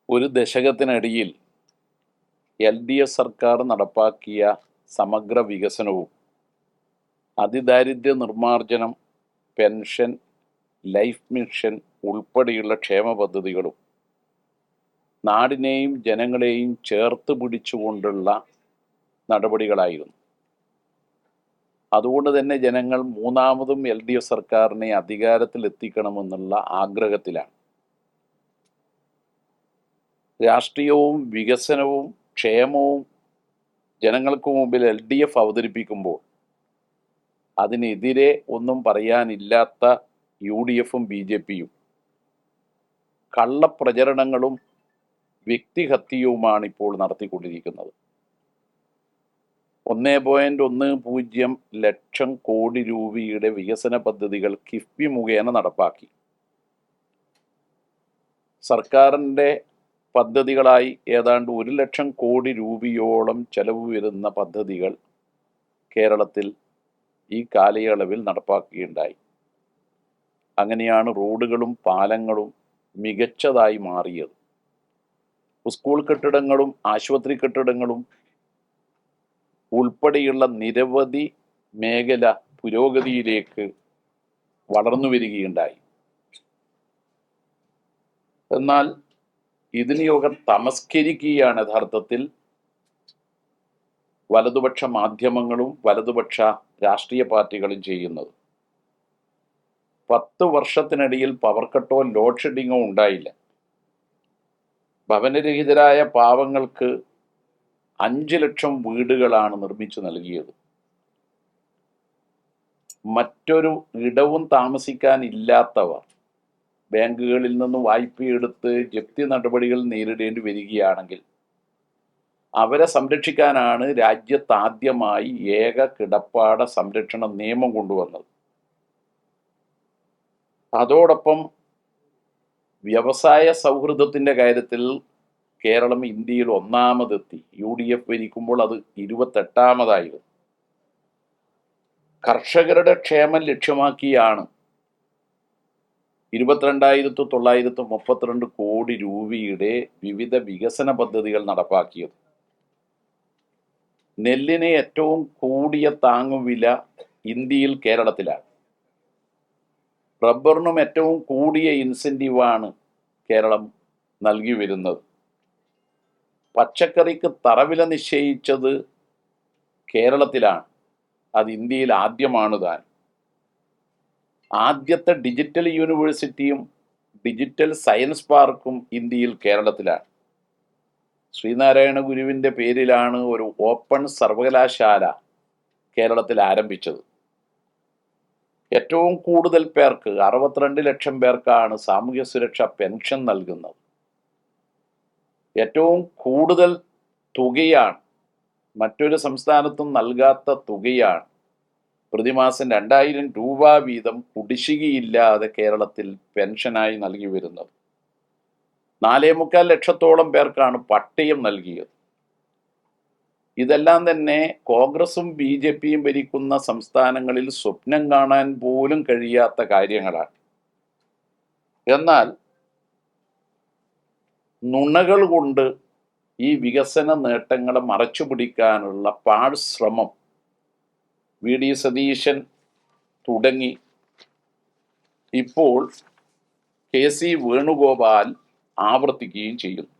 ഒരു ദശകത്തിനിടയിൽ LDF സർക്കാർ നടപ്പാക്കിയ സമഗ്ര വികസനവും അതിദാരിദ്ര്യ നിർമ്മാർജ്ജനം, പെൻഷൻ, ലൈഫ് മിഷൻ ഉൾപ്പെടെയുള്ള ക്ഷേമ പദ്ധതികളും നാടിനെയും ജനങ്ങളെയും ചേർത്ത് പിടിച്ചുകൊണ്ടുള്ള നടപടികളായിരുന്നു. അതുകൊണ്ട് തന്നെ ജനങ്ങൾ മൂന്നാമതും LDF സർക്കാരിനെ അധികാരത്തിലെത്തിക്കണമെന്നുള്ള ആഗ്രഹത്തിലാണ്. രാഷ്ട്രീയവും വികസനവും ക്ഷേമവും ജനങ്ങൾക്ക് മുമ്പിൽ LDF അവതരിപ്പിക്കുമ്പോൾ അതിനെതിരെ ഒന്നും പറയാനില്ലാത്ത UDFും BJPയും കള്ളപ്രചരണങ്ങളും വ്യക്തിഹത്യയുമാണ് ഇപ്പോൾ നടത്തിക്കൊണ്ടിരിക്കുന്നത്. 1.10 ലക്ഷം കോടി രൂപയുടെ വികസന പദ്ധതികൾ കിഫ്ബി മുഖേന നടപ്പാക്കി. സർക്കാരിൻ്റെ പദ്ധതികളായി ഏതാണ്ട് 1 ലക്ഷം കോടി രൂപയോളം ചെലവ് വരുന്ന പദ്ധതികൾ കേരളത്തിൽ ഈ കാലയളവിൽ നടപ്പാക്കുകയുണ്ടായി. അങ്ങനെയാണ് റോഡുകളും പാലങ്ങളും മികച്ചതായി മാറിയത്. സ്കൂൾ കെട്ടിടങ്ങളും ആശുപത്രി കെട്ടിടങ്ങളും ഉൾപ്പെടെയുള്ള നിരവധി മേഖല പുരോഗതിയിലേക്ക് വളർന്നു വരികയുണ്ടായി. എന്നാൽ ഇതിനെയൊക്കെ തമസ്കരിക്കുകയാണ് യഥാർത്ഥത്തിൽ വലതുപക്ഷ മാധ്യമങ്ങളും വലതുപക്ഷ രാഷ്ട്രീയ പാർട്ടികളും ചെയ്യുന്നത്. 10 വർഷത്തിനിടയിൽ പവർ കട്ടോ ലോഡ് ഷെഡിങ്ങോ ഉണ്ടായില്ല. ഭവനരഹിതരായ പാവങ്ങൾക്ക് 5 ലക്ഷം വീടുകളാണ് നിർമ്മിച്ചു നൽകിയത്. മറ്റൊരു ഇടവും താമസിക്കാനില്ലാത്തവർ ബാങ്കുകളിൽ നിന്ന് വായ്പയെടുത്ത് ജപ്തി നടപടികൾ നേരിടേണ്ടി വരികയാണെങ്കിൽ അവരെ സംരക്ഷിക്കാനാണ് രാജ്യത്താദ്യമായി ഏക കിടപ്പാട സംരക്ഷണ നിയമം കൊണ്ടുവന്നത്. അതോടൊപ്പം വ്യവസായ സൗഹൃദത്തിൻ്റെ കാര്യത്തിൽ കേരളം ഇന്ത്യയിൽ ഒന്നാമതെത്തി. UDF ഭരിക്കുമ്പോൾ അത് 28ാമതായിരുന്നു. കർഷകരുടെ ക്ഷേമം ലക്ഷ്യമാക്കിയാണ് 22,932 കോടി രൂപയുടെ വിവിധ വികസന പദ്ധതികൾ നടപ്പാക്കിയത്. നെല്ലിന് ഏറ്റവും കൂടിയ താങ്ങുവില ഇന്ത്യയിൽ കേരളത്തിലാണ്. റബ്ബറിനും ഏറ്റവും കൂടിയ ഇൻസെൻറ്റീവാണ് കേരളം നൽകി വരുന്നത്. പച്ചക്കറിക്ക് തറവില നിശ്ചയിച്ചത് കേരളത്തിലാണ്. അത് ഇന്ത്യയിൽ ആദ്യമാണ് താൻ. ആദ്യത്തെ ഡിജിറ്റൽ യൂണിവേഴ്സിറ്റിയും ഡിജിറ്റൽ സയൻസ് പാർക്കും ഇന്ത്യയിൽ കേരളത്തിലാണ്. ശ്രീനാരായണ ഗുരുവിൻ്റെ പേരിലാണ് ഒരു ഓപ്പൺ സർവകലാശാല കേരളത്തിൽ ആരംഭിച്ചത്. ഏറ്റവും കൂടുതൽ പേർക്ക് 62 ലക്ഷം പേർക്കാണ് സാമൂഹ്യ സുരക്ഷാ പെൻഷൻ നൽകുന്നത്. ഏറ്റവും കൂടുതൽ തുകയാണ്, മറ്റൊരു സംസ്ഥാനത്തും നൽകാത്ത തുകയാണ് പ്രതിമാസം 2000 രൂപ വീതം കുടിശ്ശികയില്ലാതെ കേരളത്തിൽ പെൻഷനായി നൽകി വരുന്നത്. 4.25 ലക്ഷത്തോളം പേർക്കാണ് പട്ടയം നൽകിയത്. ഇതെല്ലാം തന്നെ കോൺഗ്രസും BJPയും ഭരിക്കുന്ന സംസ്ഥാനങ്ങളിൽ സ്വപ്നം കാണാൻ പോലും കഴിയാത്ത കാര്യങ്ങളാണ്. എന്നാൽ നുണകൾ കൊണ്ട് ഈ വികസന നേട്ടങ്ങളെ മറച്ചുപിടിക്കാനുള്ള പാഴ്ശ്രമം VD സതീശൻ തുടങ്ങി ഇപ്പോൾ KC വേണുഗോപാൽ ആവർത്തിക്കുകയും ചെയ്യുന്നു.